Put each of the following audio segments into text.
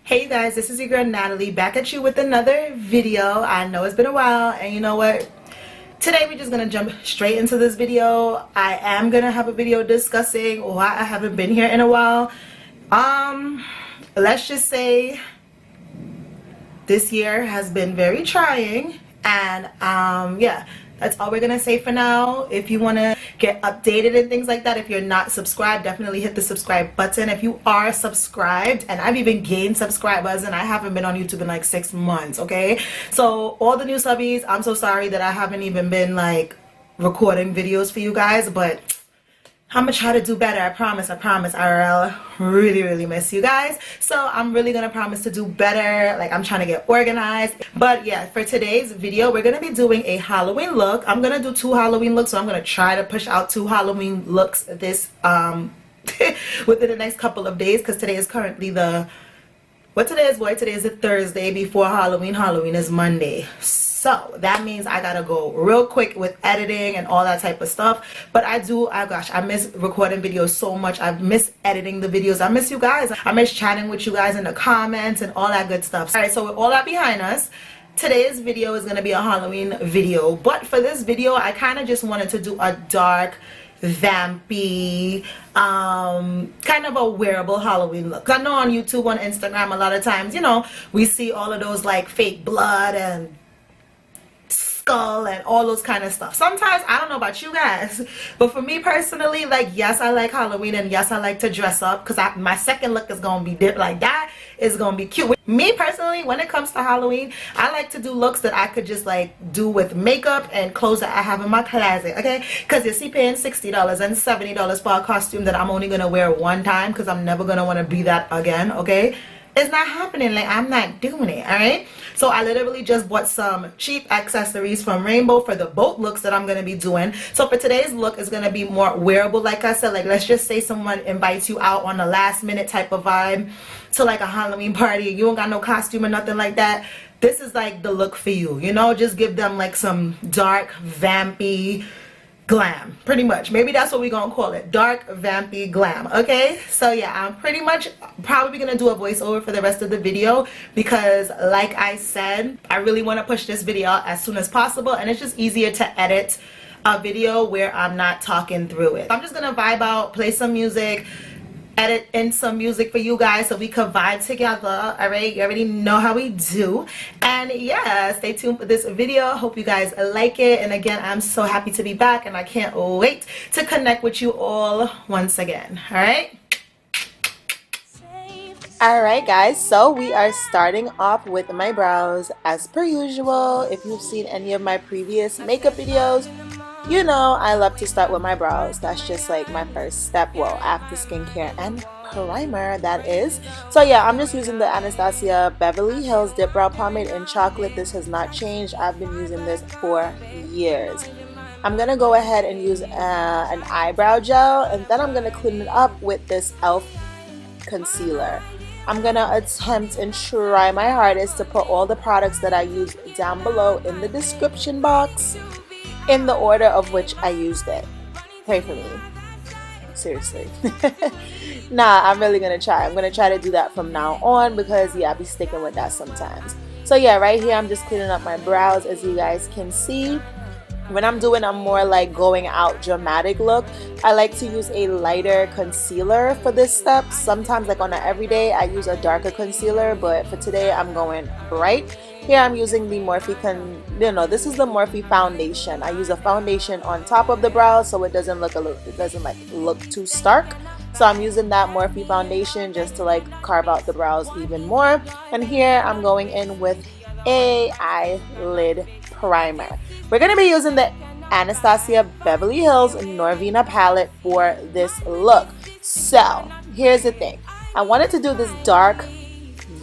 Hey you guys, this is your girl Natalie back at you with another video. I know it's been a while, and you know what? Today we're just gonna jump straight into this video. I am gonna have a video discussing why I haven't been here in a while. Let's just say this year has been very trying, and yeah, that's all we're gonna say for now. If you want to get updated and things like that, if you're not subscribed, definitely hit the subscribe button. If you are subscribed, and I've even gained subscribers, and I haven't been on YouTube in like 6 months, okay? So all the new subbies, I'm so sorry that I haven't even been like recording videos for you guys, but I'm gonna try to do better. I promise. IRL, really miss you guys, so I'm really gonna promise to do better. Like, I'm trying to get organized. But yeah, for today's video we're gonna be doing a Halloween look. I'm gonna do 2 Halloween looks, so I'm gonna try to push out 2 Halloween looks this within the next couple of days, because today is currently the today is a Thursday before Halloween. Halloween is Monday, so that means I gotta go real quick with editing and all that type of stuff. But I miss recording videos so much. I miss editing the videos. I miss you guys. I miss chatting with you guys in the comments and all that good stuff. All right, so with all that behind us, today's video is gonna be a Halloween video. But for this video, I kind of just wanted to do a dark, vampy, kind of a wearable Halloween look. I know on YouTube, on Instagram, a lot of times, you know, we see all of those like fake blood and skull and all those kind of stuff. Sometimes, I don't know about you guys, but for me personally, like, yes, I like Halloween, and yes, I like to dress up, because my second look is gonna be like that. It's gonna be cute. Me personally, when it comes to Halloween, I like to do looks that I could just like do with makeup and clothes that I have in my closet, okay? Because you see, paying $60 and $70 for a costume that I'm only gonna wear one time, because I'm never gonna want to be that again, okay? It's not happening. Like, I'm not doing it. All right, so I literally just bought some cheap accessories from Rainbow for the boat looks that I'm going to be doing. So for today's look is going to be more wearable. Like I said, like, let's just say someone invites you out on a last minute type of vibe to like a Halloween party, you don't got no costume or nothing like that. This is like the look for you, you know? Just give them like some dark, vampy glam, pretty much. Maybe that's what we're gonna call it, dark, vampy glam. Okay, so yeah, I'm pretty much probably gonna do a voiceover for the rest of the video, because like I said, I really want to push this video out as soon as possible, and it's just easier to edit a video where I'm not talking through it. I'm just gonna vibe out, play some music, edit in some music for you guys so we could vibe together. All right, you already know how we do. And yeah, stay tuned for this video. Hope you guys like it. And again, I'm so happy to be back, and I can't wait to connect with you all once again. All right, guys, so we are starting off with my brows as per usual. If you've seen any of my previous makeup videos, you know I love to start with my brows. That's just like my first step, well, after skincare and primer, that is. So yeah, I'm just using the Anastasia Beverly Hills Dip Brow Pomade in chocolate. This has not changed. I've been using this for years. I'm gonna go ahead and use an eyebrow gel, and then I'm gonna clean it up with this e.l.f. concealer. I'm gonna attempt and try my hardest to put all the products that I use down below in the description box in the order of which I used it. Pray for me. Seriously. Nah, I'm really gonna try. I'm gonna try to do that from now on, because yeah, I be sticking with that sometimes. So yeah, right here I'm just cleaning up my brows. As you guys can see, when I'm doing a more like going out dramatic look, I like to use a lighter concealer for this step. Sometimes, like on an everyday, I use a darker concealer, but for today I'm going bright. Here I'm using the Morphe this is the Morphe foundation. I use a foundation on top of the brows so it doesn't look look too stark. So I'm using that Morphe foundation just to like carve out the brows even more. And here I'm going in with a eyelid primer. We're going to be using the Anastasia Beverly Hills Norvina palette for this look. So here's the thing. I wanted to do this dark,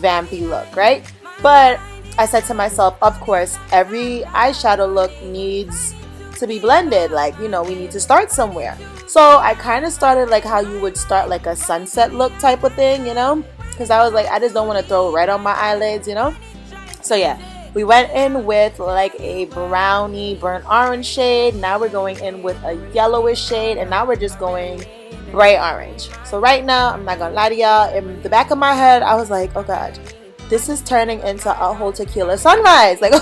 vampy look, right? But I said to myself, of course, every eyeshadow look needs to be blended. Like, you know, we need to start somewhere. So I kind of started like how you would start like a sunset look type of thing, you know? Because I was like, I just don't want to throw red on my eyelids, you know? So yeah, we went in with like a brownie burnt orange shade. Now we're going in with a yellowish shade, and now we're just going bright orange. So right now, I'm not gonna lie to y'all, in the back of my head I was like, oh god, this is turning into a whole tequila sunrise. Like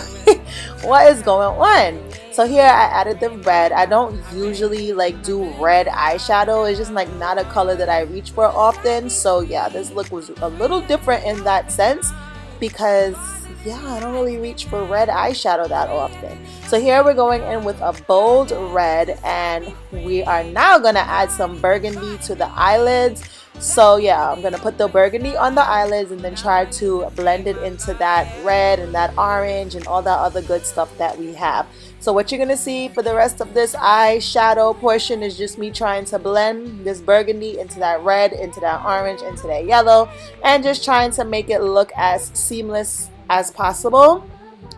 what is going on? So here I added the red. I don't usually like do red eyeshadow. It's just like not a color that I reach for often. So yeah, this look was a little different in that sense because yeah, I don't really reach for red eyeshadow that often. So here we're going in with a bold red, and we are now gonna add some burgundy to the eyelids. So yeah, I'm gonna put the burgundy on the eyelids and then try to blend it into that red and that orange and all that other good stuff that we have. So what you're gonna see for the rest of this eyeshadow portion is just me trying to blend this burgundy into that red, into that orange, into that yellow, and just trying to make it look as seamless as possible,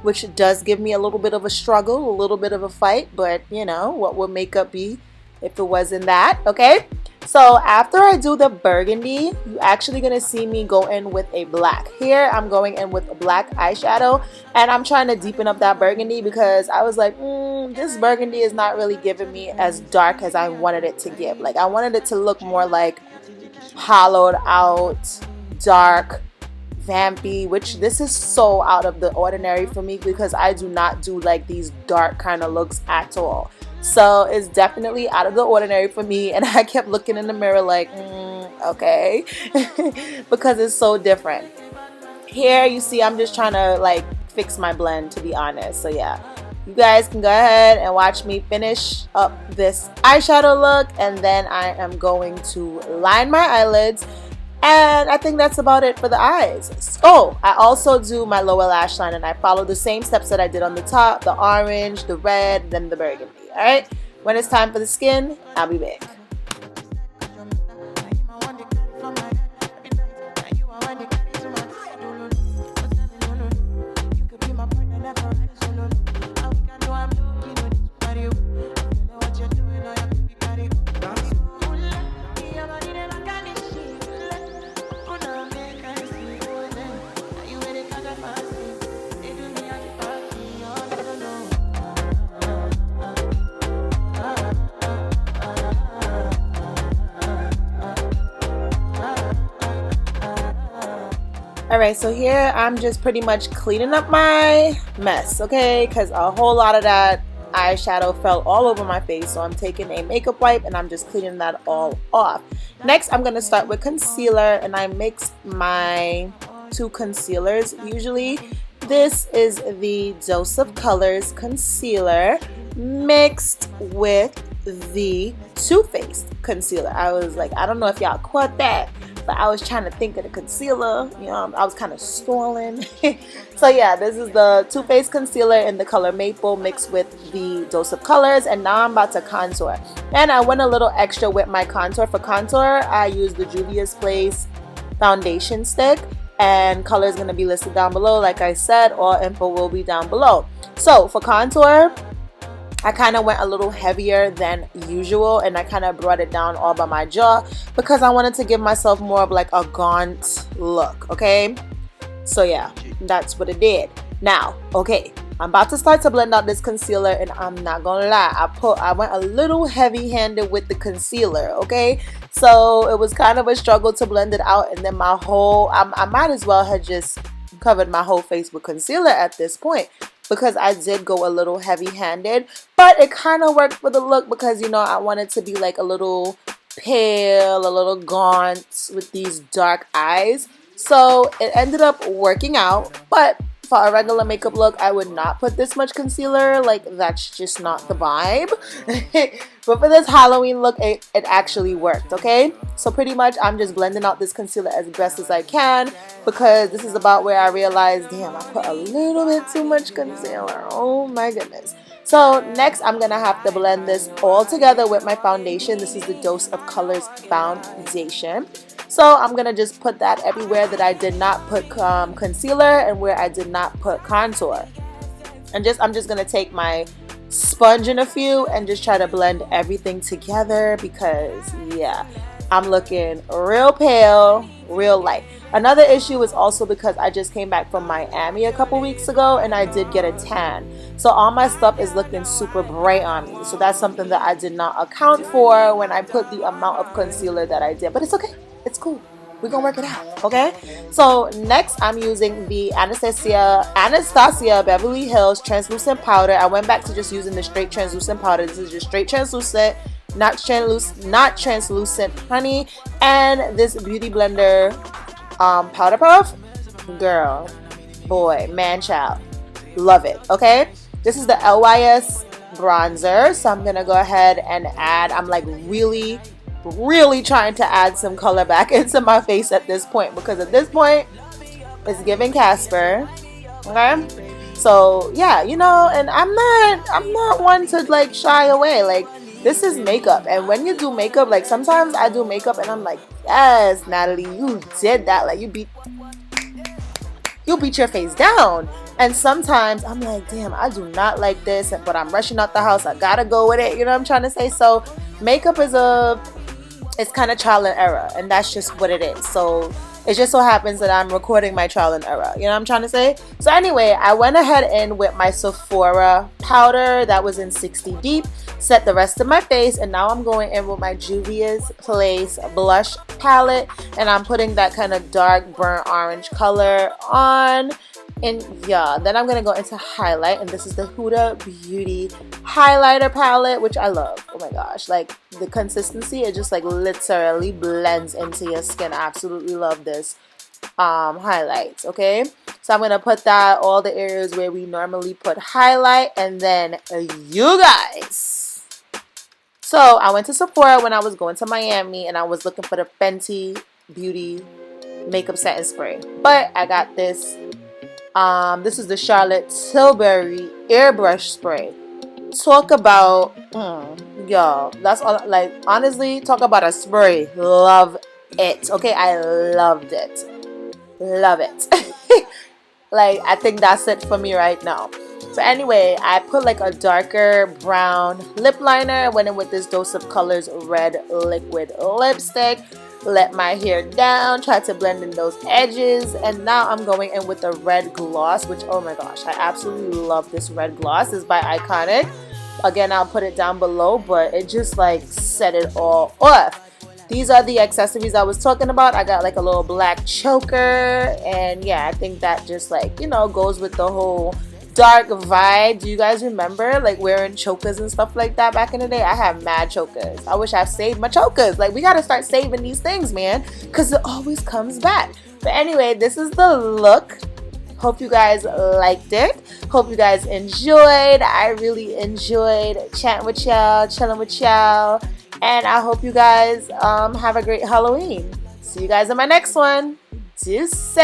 which does give me a little bit of a struggle, a little bit of a fight, but you know, what would makeup be if it wasn't that, okay? So after I do the burgundy, you're actually gonna see me go in with a black. Here I'm going in with a black eyeshadow, and I'm trying to deepen up that burgundy because I was like, this burgundy is not really giving me as dark as I wanted it to give. Like I wanted it to look more like hollowed out, dark, vampy, which this is so out of the ordinary for me because I do not do like these dark kind of looks at all. So it's definitely out of the ordinary for me, and I kept looking in the mirror like, okay, because it's so different. Here you see I'm just trying to like fix my blend, to be honest. So yeah, you guys can go ahead and watch me finish up this eyeshadow look, and then I am going to line my eyelids. And I think that's about it for the eyes. Oh, I also do my lower lash line, and I follow the same steps that I did on the top, the orange, the red, then the burgundy. All right, when it's time for the skin, I'll be back. Alright, so here I'm just pretty much cleaning up my mess, okay? Because a whole lot of that eyeshadow fell all over my face. So I'm taking a makeup wipe and I'm just cleaning that all off. Next, I'm going to start with concealer, and I mixed my two concealers. Usually, this is the Dose of Colors concealer mixed with the Too Faced concealer. I was like, I don't know if y'all caught that, but I was trying to think of the concealer, you know, I was kind of stalling. So yeah, this is the Too Faced concealer in the color Maple mixed with the Dose of Colors, and now I'm about to contour. And I went a little extra with my contour. For contour, I used the Juvia's Place foundation stick, and color is going to be listed down below. Like I said, all info will be down below. So for contour, I kind of went a little heavier than usual, and I kind of brought it down all by my jaw because I wanted to give myself more of like a gaunt look, okay? So yeah, that's what it did. Now, okay, I'm about to start to blend out this concealer, and I'm not gonna lie, I went a little heavy-handed with the concealer, okay? So it was kind of a struggle to blend it out, and then my whole, I might as well have just covered my whole face with concealer at this point, because I did go a little heavy-handed, but it kind of worked for the look because, you know, I wanted to be like a little pale, a little gaunt with these dark eyes. So it ended up working out, but for a regular makeup look, I would not put this much concealer. Like, that's just not the vibe. But for this Halloween look, it actually worked, okay? So pretty much I'm just blending out this concealer as best as I can, because this is about where I realized, damn, I put a little bit too much concealer. Oh my goodness. So next I'm gonna have to blend this all together with my foundation. This is the Dose of Colors foundation. So I'm gonna just put that everywhere that I did not put concealer and where I did not put contour. And I'm just gonna take my sponge in a few and just try to blend everything together, because yeah, I'm looking real pale, real light. Another issue is also because I just came back from Miami a couple weeks ago and I did get a tan. So all my stuff is looking super bright on me. So that's something that I did not account for when I put the amount of concealer that I did. But it's okay. It's cool. We're gonna work it out, okay? So next I'm using the Anastasia Beverly Hills translucent powder. I went back to just using the straight translucent powder. This is just straight translucent, not translucent honey. And this Beauty Blender powder puff, girl, boy, man, child, love it. Okay, this is the LYS bronzer, so I'm gonna go ahead and add, I'm like really trying to add some color back into my face at this point, because at this point it's giving Casper. Okay, so yeah, you know, and I'm not one to like shy away. Like, this is makeup, and when you do makeup, like sometimes I do makeup and I'm like, yes, Natalie, you did that. Like, you beat your face down. And sometimes I'm like, damn, I do not like this, but I'm rushing out the house, I gotta go with it, you know what I'm trying to say? So makeup is it's kind of trial and error, and that's just what it is. So it just so happens that I'm recording my trial and error, you know what I'm trying to say? So anyway, I went ahead in with my Sephora powder that was in 60 Deep, set the rest of my face, and now I'm going in with my Juvia's Place blush palette, and I'm putting that kind of dark burnt orange color on. And yeah, then I'm gonna go into highlight, and this is the Huda Beauty highlighter palette, which I love. Oh my gosh, like the consistency, it just like literally blends into your skin. I absolutely love this highlights. Okay, so I'm gonna put that all the areas where we normally put highlight, and then you guys. So I went to Sephora when I was going to Miami, and I was looking for the Fenty Beauty makeup setting spray, but I got this. This is the Charlotte Tilbury airbrush spray. Talk about, y'all, that's all. Like, honestly, talk about a spray. Love it. Okay, I loved it. Love it. Like, I think that's it for me right now. So anyway, I put like a darker brown lip liner. Went in with this Dose of Colors red liquid lipstick. Let my hair down, try to blend in those edges, and now I'm going in with the red gloss, which, oh my gosh, I absolutely love this red gloss. It's by Iconic. Again, I'll put it down below, but it just like set it all off. These are the accessories I was talking about. I got like a little black choker, and yeah, I think that just like, you know, goes with the whole dark vibe. Do you guys remember like wearing chokers and stuff like that back in the day? I have mad chokers. I wish I saved my chokers. Like, we gotta start saving these things, man, because it always comes back. But anyway, this is the look. Hope you guys liked it. Hope you guys enjoyed. I really enjoyed chatting with y'all, chilling with y'all, and I hope you guys have a great Halloween. See you guys in my next one. Deuces.